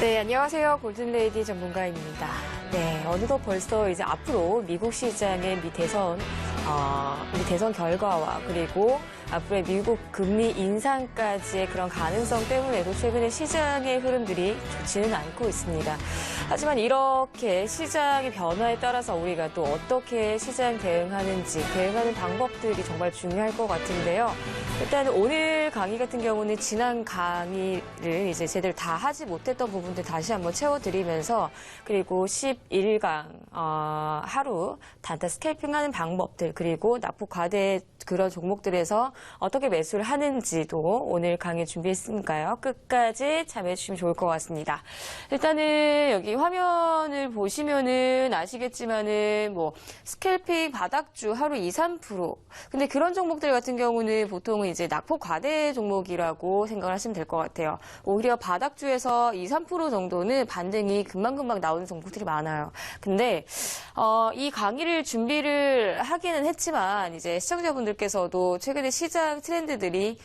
네, 안녕하세요. 골든레이디 전문가입니다. 네, 어느덧 벌써 이제 앞으로 미국 시장의 미 대선 결과와 그리고 앞으로의 미국 금리 인상까지의 그런 가능성 때문에도 최근에 시장의 흐름들이 좋지는 않고 있습니다. 하지만 이렇게 시장의 변화에 따라서 우리가 또 어떻게 시장 대응하는지, 대응하는 방법들이 정말 중요할 것 같은데요. 일단 오늘 강의 같은 경우는 지난 강의를 이제 제대로 다 하지 못했던 부분들 다시 한번 채워드리면서 그리고 11강 하루 단타 스캘핑하는 방법들 그리고 납폭 과대 그런 종목들에서 어떻게 매수를 하는지도 오늘 강의 준비했으니까요. 끝까지 참여해 주시면 좋을 것 같습니다. 일단은 여기 화면을 보시면은 아시겠지만은 뭐 스캘핑 바닥주 하루 2, 3%. 근데 그런 종목들 같은 경우는 보통은 이제 낙폭 과대 종목이라고 생각을 하시면 될 것 같아요. 오히려 바닥주에서 2, 3% 정도는 반등이 금방금방 나오는 종목들이 많아요. 근데 이 강의를 준비를 하기는 했지만 이제 시청자분들께서도 최근에 시장 트렌드들이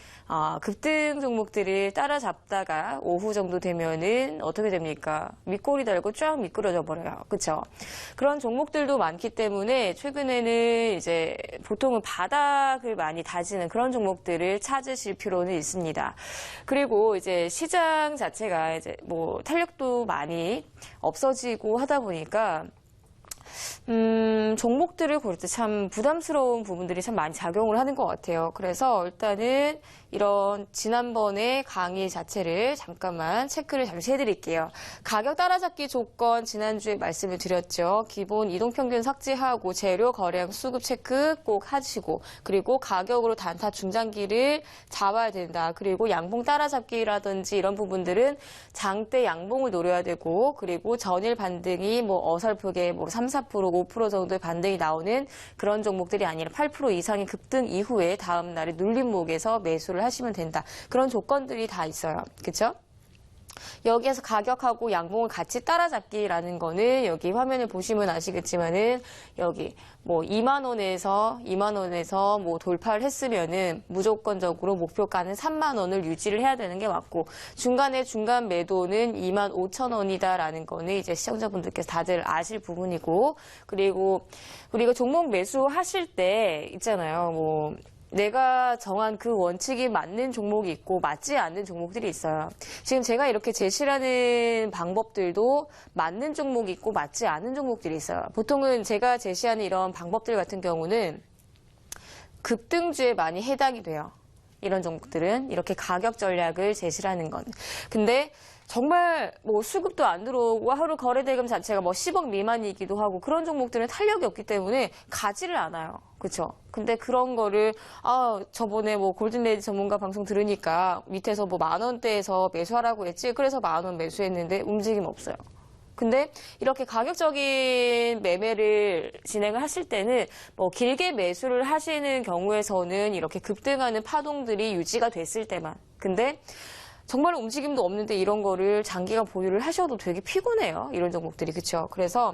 급등 종목들을 따라잡다가 오후 정도 되면은 어떻게 됩니까? 밑꼬리 달고 쫙 미끄러져 버려요. 그렇죠? 그런 종목들도 많기 때문에 최근에는 이제 보통은 바닥을 많이 다지는 그런 종목들을 찾으실 필요는 있습니다. 그리고 이제 시장 자체가 이제 뭐 탄력도 많이 없어지고 하다 보니까 종목들을 고를 때 참 부담스러운 부분들이 참 많이 작용을 하는 것 같아요. 그래서 일단은 이런 지난번에 강의 자체를 잠깐만 체크를 잠시 해드릴게요. 가격 따라잡기 조건 지난주에 말씀을 드렸죠. 기본 이동평균 삭제하고 재료 거래량 수급 체크 꼭 하시고 그리고 가격으로 단타 중장기를 잡아야 된다. 그리고 양봉 따라잡기라든지 이런 부분들은 장대 양봉을 노려야 되고 그리고 전일 반등이 뭐 어설프게 뭐 3, 4%, 5% 정도의 반등이 나오는 그런 종목들이 아니라 8% 이상의 급등 이후에 다음 날에 눌림목에서 매수를 하시면 된다. 그런 조건들이 다 있어요. 그렇죠? 여기에서 가격하고 양봉을 같이 따라잡기라는 거는 여기 화면을 보시면 아시겠지만은 여기 뭐 2만 원에서 뭐 돌파를 했으면은 무조건적으로 목표가는 3만 원을 유지를 해야 되는 게 맞고 중간에 중간 매도는 2만 5천 원이다라는 거는 이제 시청자분들께서 다들 아실 부분이고 그리고 우리가 종목 매수하실 때 있잖아요. 뭐 내가 정한 그 원칙이 맞는 종목이 있고 맞지 않는 종목들이 있어요. 지금 제가 이렇게 제시하는 방법들도 맞는 종목이 있고 맞지 않은 종목들이 있어요. 보통은 제가 제시하는 이런 방법들 같은 경우는 급등주에 많이 해당이 돼요. 이런 종목들은 이렇게 가격 전략을 제시하는 건. 근데 정말 뭐 수급도 안 들어오고 하루 거래 대금 자체가 뭐 10억 미만이기도 하고 그런 종목들은 탄력이 없기 때문에 가지를 않아요. 그렇죠? 근데 그런 거를 저번에 뭐 골든레이디 전문가 방송 들으니까 밑에서 뭐 10,000원대에서 매수하라고 했지. 그래서 10,000원 매수했는데 움직임 없어요. 근데 이렇게 가격적인 매매를 진행을 하실 때는 뭐 길게 매수를 하시는 경우에서는 이렇게 급등하는 파동들이 유지가 됐을 때만. 근데 정말 움직임도 없는데 이런 거를 장기간 보유를 하셔도 되게 피곤해요. 이런 종목들이. 그렇죠? 그래서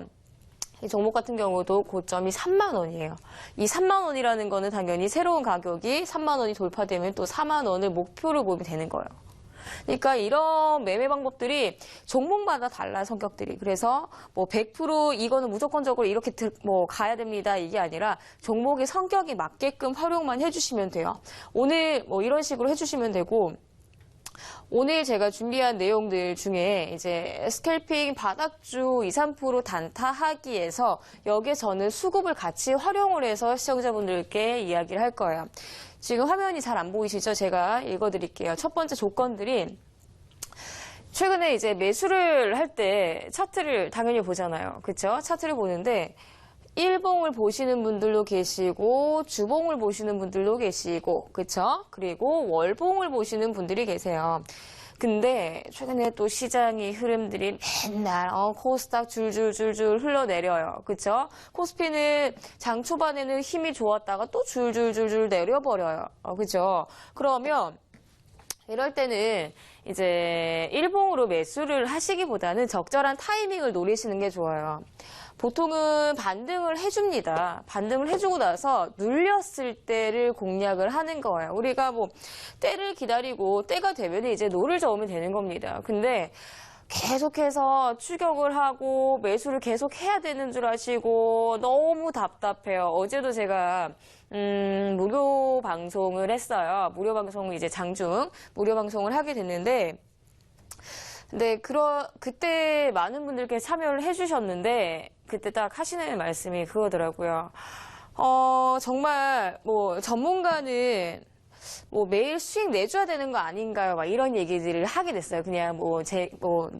이 종목 같은 경우도 고점이 3만 원이에요. 이 3만 원이라는 거는 당연히 새로운 가격이 3만 원이 돌파되면 또 4만 원을 목표로 보면 되는 거예요. 그러니까 이런 매매 방법들이 종목마다 달라요, 성격들이. 그래서 뭐 100% 이거는 무조건적으로 이렇게 뭐 가야 됩니다. 이게 아니라 종목의 성격에 맞게끔 활용만 해주시면 돼요. 오늘 뭐 이런 식으로 해주시면 되고 오늘 제가 준비한 내용들 중에 이제 스캘핑 바닥주 2, 3% 단타하기에서 여기에 저는 수급을 같이 활용을 해서 시청자분들께 이야기를 할 거예요. 지금 화면이 잘 안 보이시죠? 제가 읽어드릴게요. 첫 번째 조건들이 최근에 이제 매수를 할 때 차트를 당연히 보잖아요. 그렇죠? 차트를 보는데 일봉을 보시는 분들도 계시고 주봉을 보시는 분들도 계시고 그렇죠? 그리고 월봉을 보시는 분들이 계세요. 근데 최근에 또 시장의 흐름들이 맨날 코스닥 줄줄줄줄 흘러내려요. 그렇죠? 코스피는 장 초반에는 힘이 좋았다가 또 줄줄줄줄 내려버려요. 그렇죠? 그러면 이럴 때는 이제 일봉으로 매수를 하시기보다는 적절한 타이밍을 노리시는 게 좋아요. 보통은 반등을 해줍니다. 반등을 해주고 나서 눌렸을 때를 공략을 하는 거예요. 우리가 뭐 때를 기다리고 때가 되면 이제 노를 저으면 되는 겁니다. 근데 계속해서 추격을 하고 매수를 계속 해야 되는 줄 아시고 너무 답답해요. 어제도 제가 무료 방송을 했어요. 무료 방송을 이제 장중 무료 방송을 하게 됐는데 근데 그때 많은 분들께 참여를 해주셨는데 그때 딱 하시는 말씀이 그거더라고요. 정말 뭐 전문가는 뭐 매일 수익 내줘야 되는 거 아닌가요? 막 이런 얘기들을 하게 됐어요. 그냥 뭐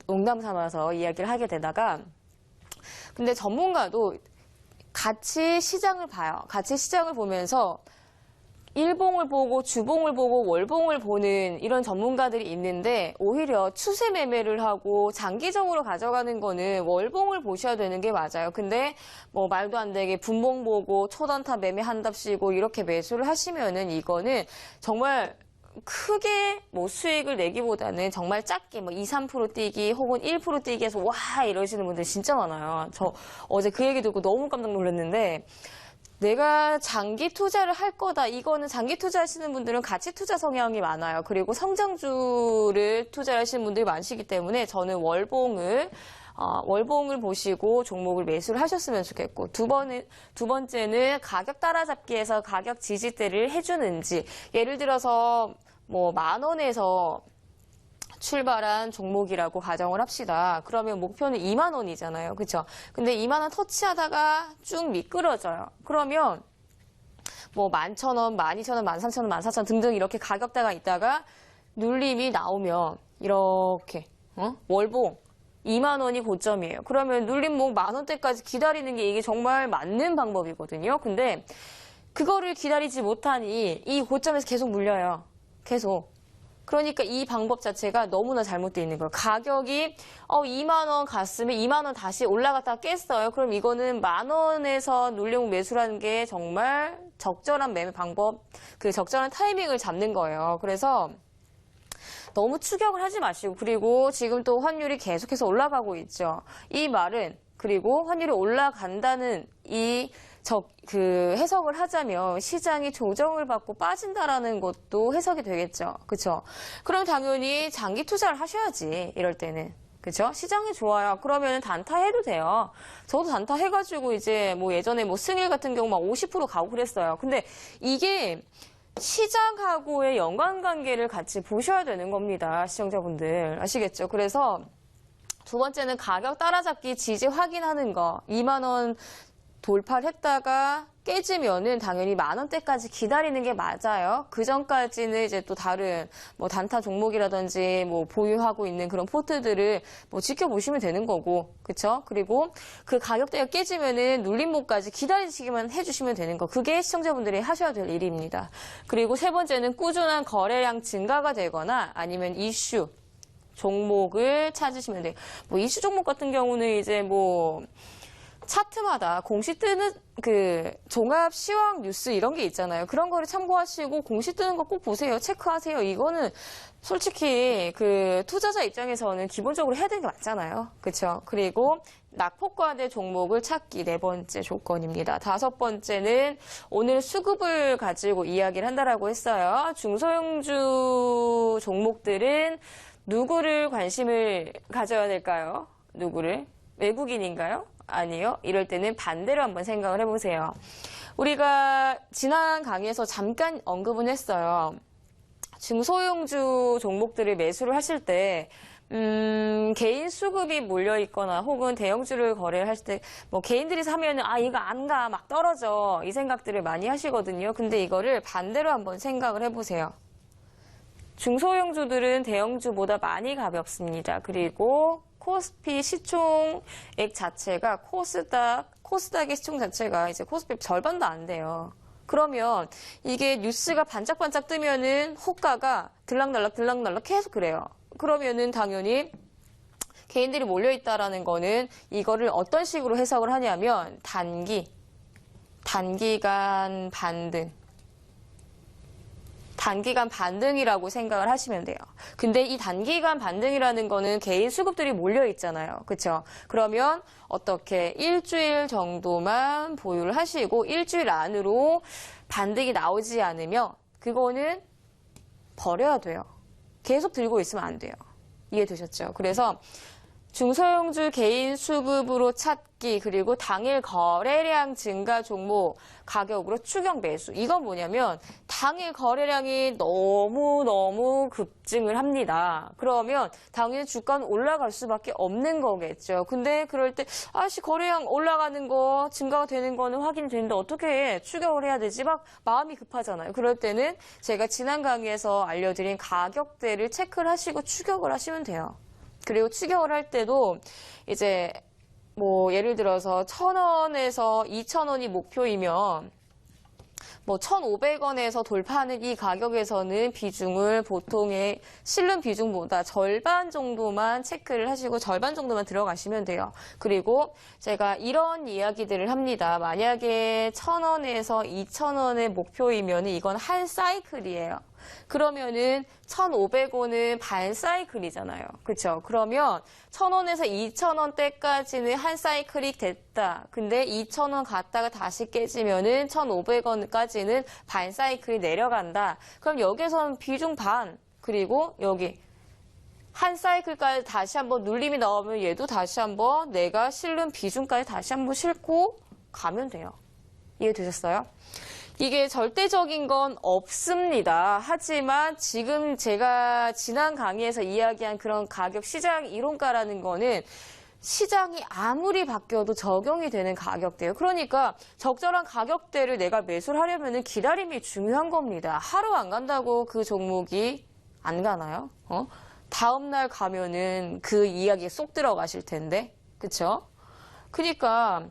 농담 삼아서 이야기를 하게 되다가 근데 전문가도 같이 시장을 봐요. 같이 시장을 보면서 일봉을 보고 주봉을 보고 월봉을 보는 이런 전문가들이 있는데 오히려 추세 매매를 하고 장기적으로 가져가는 거는 월봉을 보셔야 되는 게 맞아요. 근데 뭐 말도 안 되게 분봉 보고 초단타 매매 한답시고 이렇게 매수를 하시면은 이거는 정말 크게 뭐 수익을 내기보다는 정말 작게 뭐 2, 3% 뛰기 혹은 1% 뛰기해서 와 이러시는 분들 진짜 많아요. 저 어제 그 얘기 듣고 너무 깜짝 놀랐는데 내가 장기 투자를 할 거다. 이거는 장기 투자하시는 분들은 가치 투자 성향이 많아요. 그리고 성장주를 투자하시는 분들이 많으시기 때문에 저는 월봉을 보시고 종목을 매수를 하셨으면 좋겠고 두 번째는 가격 따라잡기에서 가격 지지대를 해주는지 예를 들어서 뭐 10,000원에서 출발한 종목이라고 가정을 합시다. 그러면 목표는 2만 원이잖아요. 그렇죠? 근데 2만 원 터치하다가 쭉 미끄러져요. 그러면 뭐 11,000원, 12,000원, 13,000원, 14,000원 등등 이렇게 가격대가 있다가 눌림이 나오면 이렇게 월봉 2만 원이 고점이에요. 그러면 눌림목 10,000원대까지 기다리는 게 이게 정말 맞는 방법이거든요. 근데 그거를 기다리지 못하니 이 고점에서 계속 물려요. 계속. 그러니까 이 방법 자체가 너무나 잘못되어 있는 거예요. 가격이 2만 원 갔으면 2만 원 다시 올라갔다가 깼어요. 그럼 이거는 10,000원에서 눌림 매수라는 게 정말 적절한 매매 방법, 그 적절한 타이밍을 잡는 거예요. 그래서 너무 추격을 하지 마시고 그리고 지금 또 환율이 계속해서 올라가고 있죠. 이 말은 그리고 환율이 올라간다는 그 해석을 하자면 시장이 조정을 받고 빠진다라는 것도 해석이 되겠죠. 그렇죠? 그럼 당연히 장기 투자를 하셔야지. 이럴 때는. 그렇죠? 시장이 좋아요. 그러면 단타 해도 돼요. 저도 단타 해가지고 이제 뭐 예전에 뭐 승일 같은 경우 막 50% 가고 그랬어요. 근데 이게 시장하고의 연관관계를 같이 보셔야 되는 겁니다. 시청자분들. 아시겠죠? 그래서 두 번째는 가격 따라잡기 지지 확인하는 거. 2만 원 돌파를 했다가 깨지면은 당연히 10,000원대까지 기다리는 게 맞아요. 그 전까지는 이제 또 다른 뭐 단타 종목이라든지 뭐 보유하고 있는 그런 포트들을 뭐 지켜보시면 되는 거고, 그쵸? 그리고 그 가격대가 깨지면은 눌림목까지 기다리시기만 해주시면 되는 거. 그게 시청자분들이 하셔야 될 일입니다. 그리고 세 번째는 꾸준한 거래량 증가가 되거나 아니면 이슈 종목을 찾으시면 돼요. 뭐 이슈 종목 같은 경우는 이제 뭐 차트마다 공시 뜨는 그 종합 시황 뉴스 이런 게 있잖아요. 그런 거를 참고하시고 공시 뜨는 거 꼭 보세요. 체크하세요. 이거는 솔직히 그 투자자 입장에서는 기본적으로 해야 되는 게 맞잖아요. 그렇죠? 그리고 낙폭과대 종목을 찾기 네 번째 조건입니다. 다섯 번째는 오늘 수급을 가지고 이야기를 한다라고 했어요. 중소형주 종목들은 누구를 관심을 가져야 될까요? 누구를? 외국인인가요? 아니요. 이럴 때는 반대로 한번 생각을 해보세요. 우리가 지난 강의에서 잠깐 언급은 했어요. 중소형주 종목들을 매수를 하실 때 개인 수급이 몰려있거나 혹은 대형주를 거래를 하실 때 뭐 개인들이 사면은 이거 안 가 막 떨어져 이 생각들을 많이 하시거든요. 근데 이거를 반대로 한번 생각을 해보세요. 중소형주들은 대형주보다 많이 가볍습니다. 그리고 코스피 시총액 자체가 코스닥의 시총 자체가 이제 코스피 절반도 안 돼요. 그러면 이게 뉴스가 반짝반짝 뜨면은 호가가 들락날락 계속 그래요. 그러면은 당연히 개인들이 몰려있다라는 거는 이거를 어떤 식으로 해석을 하냐면 단기간 반등이라고 생각을 하시면 돼요. 근데 이 단기간 반등이라는 거는 개인 수급들이 몰려 있잖아요. 그렇죠? 그러면 어떻게 일주일 정도만 보유를 하시고 일주일 안으로 반등이 나오지 않으면 그거는 버려야 돼요. 계속 들고 있으면 안 돼요. 이해되셨죠? 그래서 중소형주 개인 수급으로 찾기, 그리고 당일 거래량 증가 종목 가격으로 추격 매수. 이건 뭐냐면 당일 거래량이 너무너무 급증을 합니다. 그러면 당연히 주가는 올라갈 수밖에 없는 거겠죠. 근데 그럴 때 아씨 거래량 올라가는 거 증가가 되는 거는 확인이 되는데 어떻게 추격을 해야 되지? 막 마음이 급하잖아요. 그럴 때는 제가 지난 강의에서 알려드린 가격대를 체크를 하시고 추격을 하시면 돼요. 그리고 추격을 할 때도 이제 뭐 예를 들어서 1,000원에서 2,000원이 목표이면 뭐 1,500원에서 돌파하는 이 가격에서는 비중을 보통의 실른 비중보다 절반 정도만 체크를 하시고 절반 정도만 들어가시면 돼요. 그리고 제가 이런 이야기들을 합니다. 만약에 1,000원에서 2,000원의 목표이면 이건 한 사이클이에요. 그러면은 1,500원은 반 사이클이잖아요. 그렇죠? 그러면 1,000원에서 2,000원대까지는 한 사이클이 됐다. 근데 2,000원 갔다가 다시 깨지면은 1,500원까지는 반 사이클이 내려간다. 그럼 여기서는 비중 반, 그리고 여기 한 사이클까지 다시 한번 눌림이 나오면 얘도 다시 한번 내가 실른 비중까지 다시 한번 싣고 가면 돼요. 이해되셨어요? 이게 절대적인 건 없습니다. 하지만 지금 제가 지난 강의에서 이야기한 그런 가격 시장 이론가라는 거는 시장이 아무리 바뀌어도 적용이 되는 가격대예요. 그러니까 적절한 가격대를 내가 매수를 하려면 기다림이 중요한 겁니다. 하루 안 간다고 그 종목이 안 가나요? 다음 날 가면은 그 이야기에 쏙 들어가실 텐데. 그쵸? 그러니까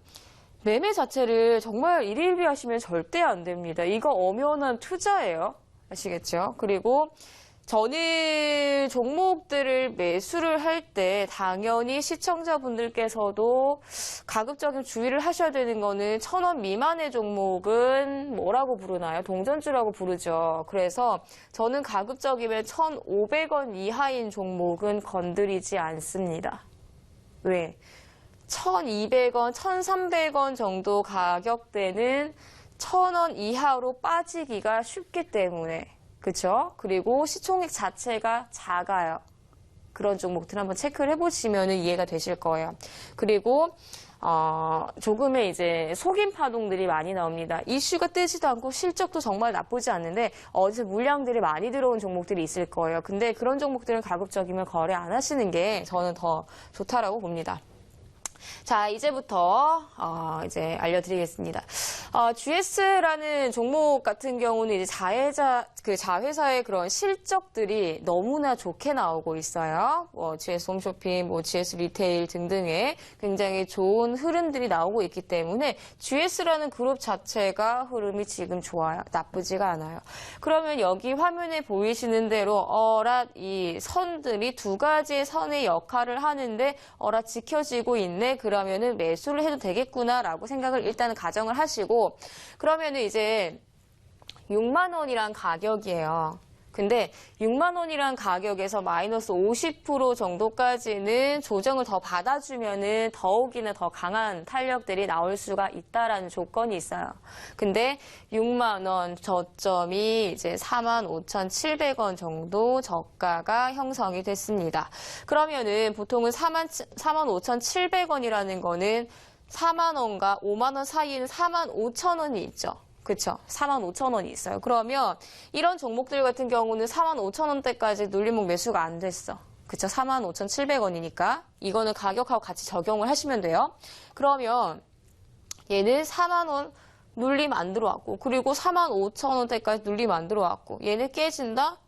매매 자체를 정말 일일비 하시면 절대 안 됩니다. 이거 엄연한 투자예요. 아시겠죠? 그리고 저는 종목들을 매수를 할 때 당연히 시청자분들께서도 가급적인 주의를 하셔야 되는 거는 1,000원 미만의 종목은 뭐라고 부르나요? 동전주라고 부르죠. 그래서 저는 가급적이면 1,500원 이하인 종목은 건드리지 않습니다. 왜? 1,200원, 1,300원 정도 가격대는 1,000원 이하로 빠지기가 쉽기 때문에, 그쵸? 그리고 시총액 자체가 작아요. 그런 종목들 한번 체크를 해보시면 이해가 되실 거예요. 그리고 조금의 이제 속임 파동들이 많이 나옵니다. 이슈가 뜨지도 않고 실적도 정말 나쁘지 않는데 어디서 물량들이 많이 들어온 종목들이 있을 거예요. 근데 그런 종목들은 가급적이면 거래 안 하시는 게 저는 더 좋다라고 봅니다. 자, 이제부터 이제 알려드리겠습니다. GS라는 종목 같은 경우는 이제 자회사의 그런 실적들이 너무나 좋게 나오고 있어요. GS 홈쇼핑, GS 리테일 등등의 굉장히 좋은 흐름들이 나오고 있기 때문에 GS라는 그룹 자체가 흐름이 지금 좋아요. 나쁘지가 않아요. 그러면 여기 화면에 보이시는 대로 이 선들이 두 가지의 선의 역할을 하는데 지켜지고 있네. 그러면은 매수를 해도 되겠구나라고 생각을 일단은 가정을 하시고, 그러면은 이제 6만 원이란 가격이에요. 근데 6만 원이란 가격에서 마이너스 50% 정도까지는 조정을 더 받아주면은 더욱이나 더 강한 탄력들이 나올 수가 있다라는 조건이 있어요. 근데 6만 원 저점이 이제 45,700원 정도 저가가 형성이 됐습니다. 그러면은 보통은 45,700원이라는 거는 4만 원과 5만 원 사이에는 45,000원이 있죠. 그쵸? 45,000원이 있어요. 그러면 이런 종목들 같은 경우는 45,000원대까지 눌림목 매수가 안 됐어. 그쵸? 45,700원이니까 이거는 가격하고 같이 적용을 하시면 돼요. 그러면 얘는 4만 원 눌림 안 들어왔고, 그리고 45,000원대까지 눌림 안 들어왔고, 얘는 깨진다?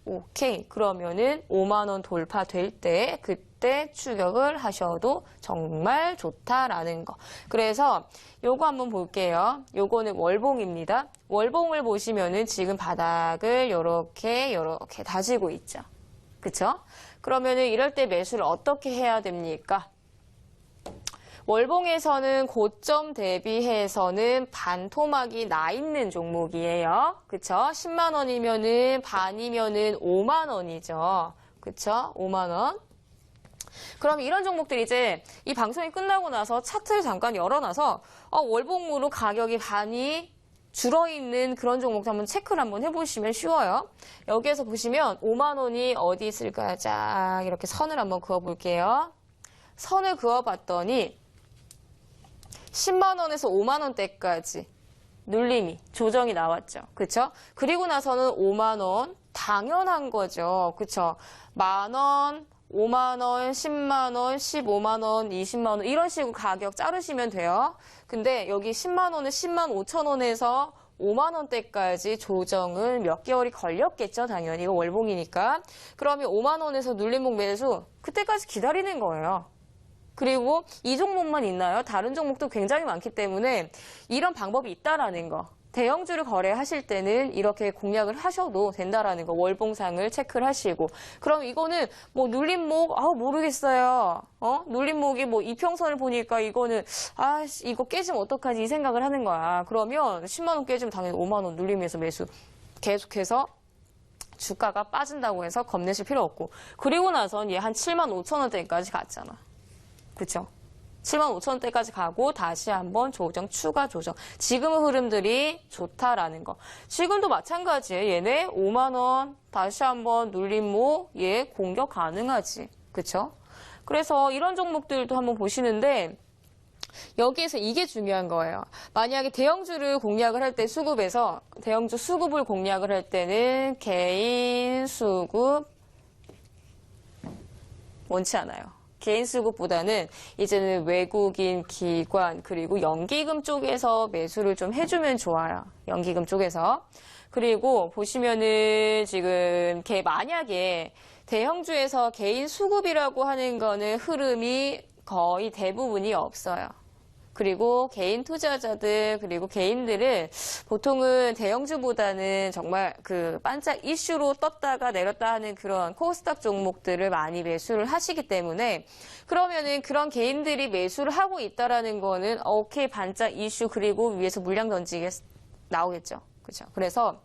오케이. 그러면은 5만 원 돌파될 때 그때 추격을 하셔도 정말 좋다라는 거. 그래서 요거 한번 볼게요. 요거는 월봉입니다. 월봉을 보시면은 지금 바닥을 요렇게 다지고 있죠. 그쵸? 그러면은 이럴 때 매수를 어떻게 해야 됩니까? 월봉에서는 고점 대비해서는 반토막이 나 있는 종목이에요. 그쵸? 10만 원이면은 반이면은 5만 원이죠. 그쵸? 5만 원. 그럼 이런 종목들 이제 이 방송이 끝나고 나서 차트를 잠깐 열어놔서 월봉으로 가격이 반이 줄어있는 그런 종목도 한번 체크를 한번 해보시면 쉬워요. 여기에서 보시면 5만 원이 어디 있을까요? 자, 이렇게 선을 한번 그어볼게요. 선을 그어봤더니 10만 원에서 5만 원대까지 눌림이 조정이 나왔죠. 그쵸? 그리고 나서는 5만 원 당연한 거죠. 그쵸? 만 원, 5만 원, 10만 원, 15만 원, 20만 원 이런 식으로 가격 자르시면 돼요. 근데 여기 10만 원은 10만 5천 원에서 5만 원대까지 조정을 몇 개월이 걸렸겠죠. 당연히 이거 월봉이니까. 그러면 5만 원에서 눌림목 매수 그때까지 기다리는 거예요. 그리고 이 종목만 있나요? 다른 종목도 굉장히 많기 때문에 이런 방법이 있다라는 거. 대형주를 거래하실 때는 이렇게 공략을 하셔도 된다라는 거. 월봉상을 체크를 하시고. 그럼 이거는 뭐 눌림목 모르겠어요. 눌림목이 뭐 이평선을 보니까 이거는 이거 깨지면 어떡하지 이 생각을 하는 거야. 그러면 10만 원 깨지면 당연히 5만 원 눌림에서 매수. 계속해서 주가가 빠진다고 해서 겁내실 필요 없고. 그리고 나선 얘 한 7만 5천 원대까지 갔잖아. 그쵸? 7만 5천 원대까지 가고 다시 한번 조정, 추가 조정. 지금의 흐름들이 좋다라는 거. 지금도 마찬가지예요. 얘네 5만 원 다시 한번 눌림목 얘 공격 가능하지. 그쵸? 그래서 이런 종목들도 한번 보시는데 여기에서 이게 중요한 거예요. 만약에 대형주를 공략을 할 때 수급에서 대형주 수급을 공략을 할 때는 개인 수급 원치 않아요. 개인 수급보다는 이제는 외국인 기관 그리고 연기금 쪽에서 매수를 좀 해주면 좋아요. 연기금 쪽에서. 그리고 보시면은 지금 만약에 대형주에서 개인 수급이라고 하는 거는 흐름이 거의 대부분이 없어요. 그리고 개인 투자자들 그리고 개인들은 보통은 대형주보다는 정말 그 반짝 이슈로 떴다가 내렸다 하는 그런 코스닥 종목들을 많이 매수를 하시기 때문에 그러면은 그런 개인들이 매수를 하고 있다라는 거는 오케이 반짝 이슈 그리고 위에서 물량 던지게 나오겠죠. 그렇죠? 그래서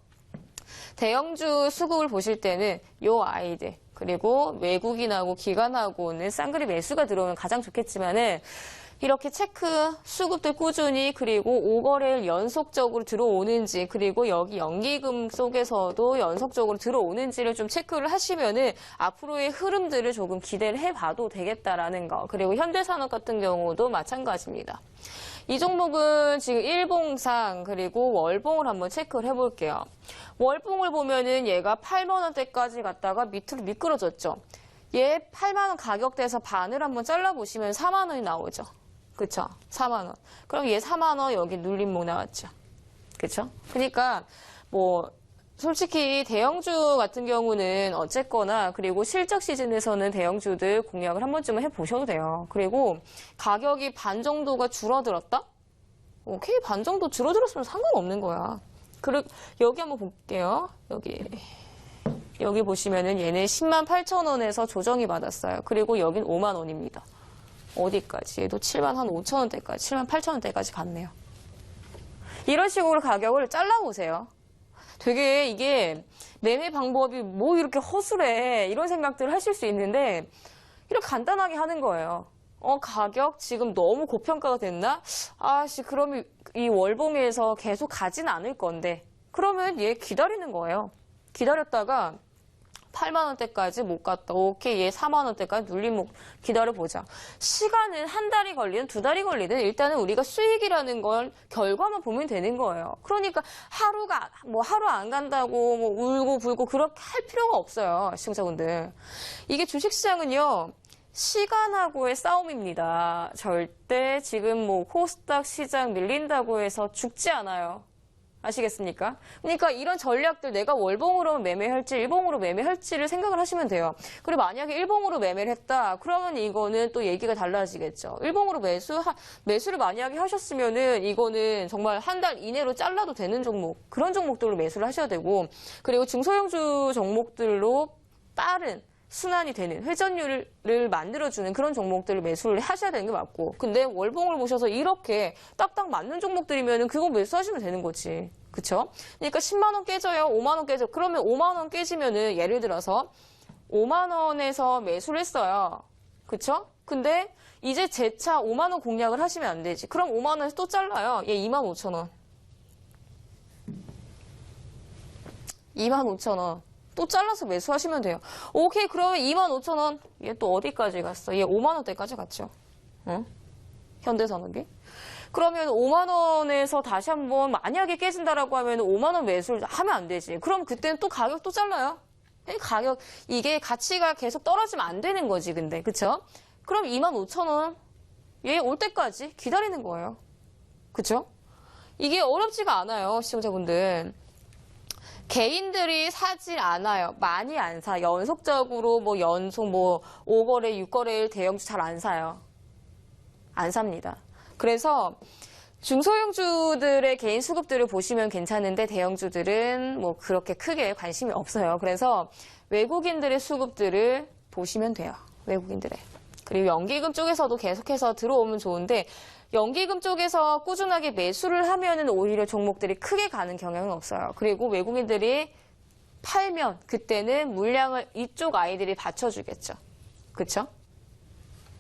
대형주 수급을 보실 때는 요 아이들 그리고 외국인하고 기관하고는 쌍그리 매수가 들어오면 가장 좋겠지만은 이렇게 체크 수급들 꾸준히 그리고 5거래일 연속적으로 들어오는지 그리고 여기 연기금 속에서도 연속적으로 들어오는지를 좀 체크를 하시면은 앞으로의 흐름들을 조금 기대를 해봐도 되겠다라는 거. 그리고 현대산업 같은 경우도 마찬가지입니다. 이 종목은 지금 일봉상 그리고 월봉을 한번 체크를 해볼게요. 월봉을 보면은 얘가 8만 원대까지 갔다가 밑으로 미끄러졌죠. 얘 8만 원 가격대에서 반을 한번 잘라보시면 4만 원이 나오죠. 그쵸? 4만 원. 그럼 얘 4만 원 여기 눌림목 나왔죠. 그쵸? 그러니까 뭐 솔직히 대형주 같은 경우는 어쨌거나 그리고 실적 시즌에서는 대형주들 공략을 한 번쯤은 해보셔도 돼요. 그리고 가격이 반 정도가 줄어들었다? 오케이, 반 정도 줄어들었으면 상관없는 거야. 그리고 여기 한번 볼게요. 여기 보시면은 얘는 10만 8천 원에서 조정이 받았어요. 그리고 여긴 5만 원입니다. 어디까지? 얘도 7만 한 5천 원대까지, 7만 8천 원대까지 갔네요. 이런 식으로 가격을 잘라보세요. 되게 이게 매매 방법이 뭐 이렇게 허술해 이런 생각들을 하실 수 있는데 이렇게 간단하게 하는 거예요. 가격 지금 너무 고평가가 됐나? 그럼 이 월봉에서 계속 가진 않을 건데 그러면 얘 기다리는 거예요. 기다렸다가 8만 원대까지 못 갔다. 오케이, 얘 4만 원대까지 눌림목 기다려보자. 시간은 한 달이 걸리든 두 달이 걸리든 일단은 우리가 수익이라는 걸 결과만 보면 되는 거예요. 그러니까 하루 안 간다고 뭐 울고 불고 그렇게 할 필요가 없어요. 시청자분들. 이게 주식시장은요. 시간하고의 싸움입니다. 절대 지금 뭐 코스닥 시장 밀린다고 해서 죽지 않아요. 아시겠습니까? 그러니까 이런 전략들 내가 월봉으로 매매할지 일봉으로 매매할지를 생각을 하시면 돼요. 그리고 만약에 일봉으로 매매를 했다. 그러면 이거는 또 얘기가 달라지겠죠. 일봉으로 매수를 만약에 하셨으면은 이거는 정말 한 달 이내로 잘라도 되는 종목, 그런 종목들로 매수를 하셔야 되고 그리고 중소형주 종목들로 빠른 순환이 되는 회전율을 만들어주는 그런 종목들을 매수를 하셔야 되는 게 맞고 근데 월봉을 보셔서 이렇게 딱딱 맞는 종목들이면 그거 매수하시면 되는 거지. 그쵸? 그러니까 10만 원 깨져요. 5만 원 깨져. 그러면 5만 원 깨지면은 예를 들어서 5만 원에서 매수를 했어요. 그쵸? 근데 이제 재차 5만 원 공략을 하시면 안 되지. 그럼 5만 원에서 또 잘라요. 얘 2만 5천 원. 2만 5천 원. 또 잘라서 매수하시면 돼요. 오케이, 그러면 25,000원. 얘 또 어디까지 갔어? 얘 5만 원대까지 갔죠. 응? 현대산업이. 그러면 5만 원에서 다시 한번 만약에 깨진다라고 하면 5만 원 매수를 하면 안 되지. 그럼 그때는 또 가격 또 잘라요. 가격, 이게 가치가 계속 떨어지면 안 되는 거지, 근데. 그쵸? 그럼 25,000원. 얘 올 때까지 기다리는 거예요. 그쵸? 이게 어렵지가 않아요, 시청자분들. 개인들이 사질 않아요. 많이 안 사. 연속적으로 연속 5거래, 6거래일 대형주 잘 안 사요. 안 삽니다. 그래서 중소형주들의 개인 수급들을 보시면 괜찮은데 대형주들은 그렇게 크게 관심이 없어요. 그래서 외국인들의 수급들을 보시면 돼요. 외국인들의. 그리고 연기금 쪽에서도 계속해서 들어오면 좋은데 연기금 쪽에서 꾸준하게 매수를 하면은 오히려 종목들이 크게 가는 경향은 없어요. 그리고 외국인들이 팔면 그때는 물량을 이쪽 아이들이 받쳐주겠죠. 그쵸?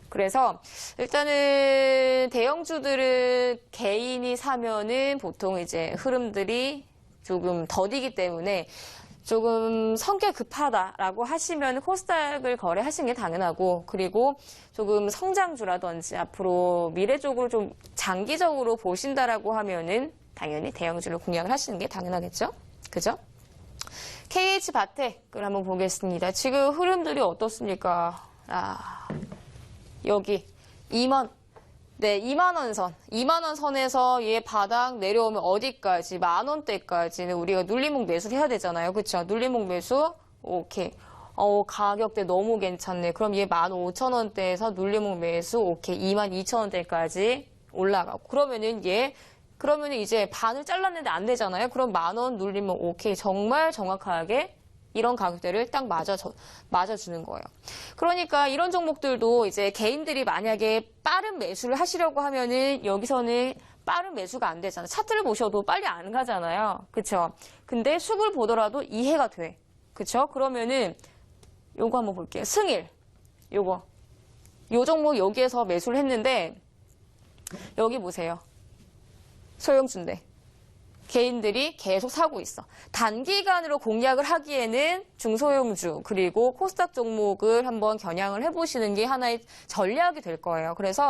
그래서 일단은 대형주들은 개인이 사면은 보통 이제 흐름들이 조금 더디기 때문에 조금 성격 급하다라고 하시면 코스닥을 거래하시는 게 당연하고, 그리고 조금 성장주라든지 앞으로 미래적으로 좀 장기적으로 보신다라고 하면은 당연히 대형주를 공략을 하시는 게 당연하겠죠? 그죠? KH바텍을 한번 보겠습니다. 지금 흐름들이 어떻습니까? 여기 2만 원 선. 2만 원 선에서 얘 바닥 내려오면 어디까지? 10,000원대까지는 우리가 눌림목 매수를 해야 되잖아요. 그쵸? 눌림목 매수? 오케이. 가격대 너무 괜찮네. 그럼 얘 15,000원대에서 눌림목 매수? 오케이. 22,000원대까지 올라가고. 그러면은 이제 반을 잘랐는데 안 되잖아요. 그럼 10,000원 눌림목 오케이. 정말 정확하게 이런 가격대를 딱 맞아주는 거예요. 그러니까 이런 종목들도 이제 개인들이 만약에 빠른 매수를 하시려고 하면은 여기서는 빠른 매수가 안 되잖아요. 차트를 보셔도 빨리 안 가잖아요. 그쵸? 근데 수급을 보더라도 이해가 돼. 그쵸? 그러면은 요거 한번 볼게요. 승일. 요 종목 여기에서 매수를 했는데 여기 보세요. 소형주인데. 개인들이 계속 사고 있어. 단기간으로 공략을 하기에는 중소형주 그리고 코스닥 종목을 한번 겨냥을 해보시는 게 하나의 전략이 될 거예요. 그래서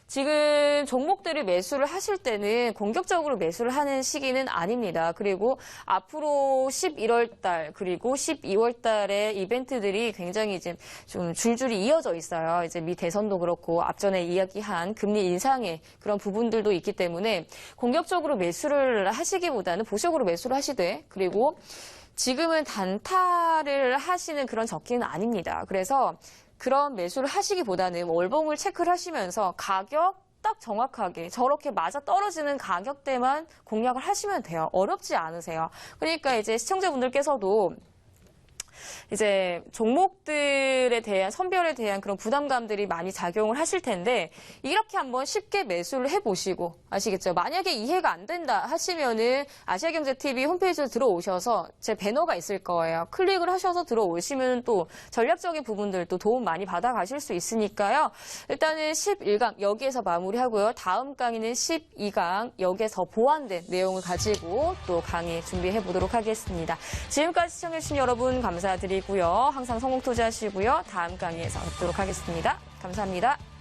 지금 종목들이 매수를 하실 때는 공격적으로 매수를 하는 시기는 아닙니다. 그리고 앞으로 11월 달 그리고 12월 달에 이벤트들이 굉장히 이제 좀 줄줄이 이어져 있어요. 이제 미 대선도 그렇고 앞전에 이야기한 금리 인상의 그런 부분들도 있기 때문에 공격적으로 매수를 하시기보다는 보수적으로 매수를 하시되, 그리고 지금은 단타를 하시는 그런 적기는 아닙니다. 그래서 그런 매수를 하시기보다는 월봉을 체크를 하시면서 가격 딱 정확하게 저렇게 맞아 떨어지는 가격대만 공략을 하시면 돼요. 어렵지 않으세요. 그러니까 이제 시청자분들께서도 이제 종목들에 대한 선별에 대한 그런 부담감들이 많이 작용을 하실 텐데 이렇게 한번 쉽게 매수를 해보시고, 아시겠죠? 만약에 이해가 안 된다 하시면은 아시아경제TV 홈페이지로 들어오셔서 제 배너가 있을 거예요. 클릭을 하셔서 들어오시면 또 전략적인 부분들도 도움 많이 받아가실 수 있으니까요. 일단은 11강 여기에서 마무리하고요. 다음 강의는 12강 여기에서 보완된 내용을 가지고 또 강의 준비해 보도록 하겠습니다. 지금까지 시청해주신 여러분 감사드리고요. 항상 성공 투자하시고요. 다음 강의에서 뵙도록 하겠습니다. 감사합니다.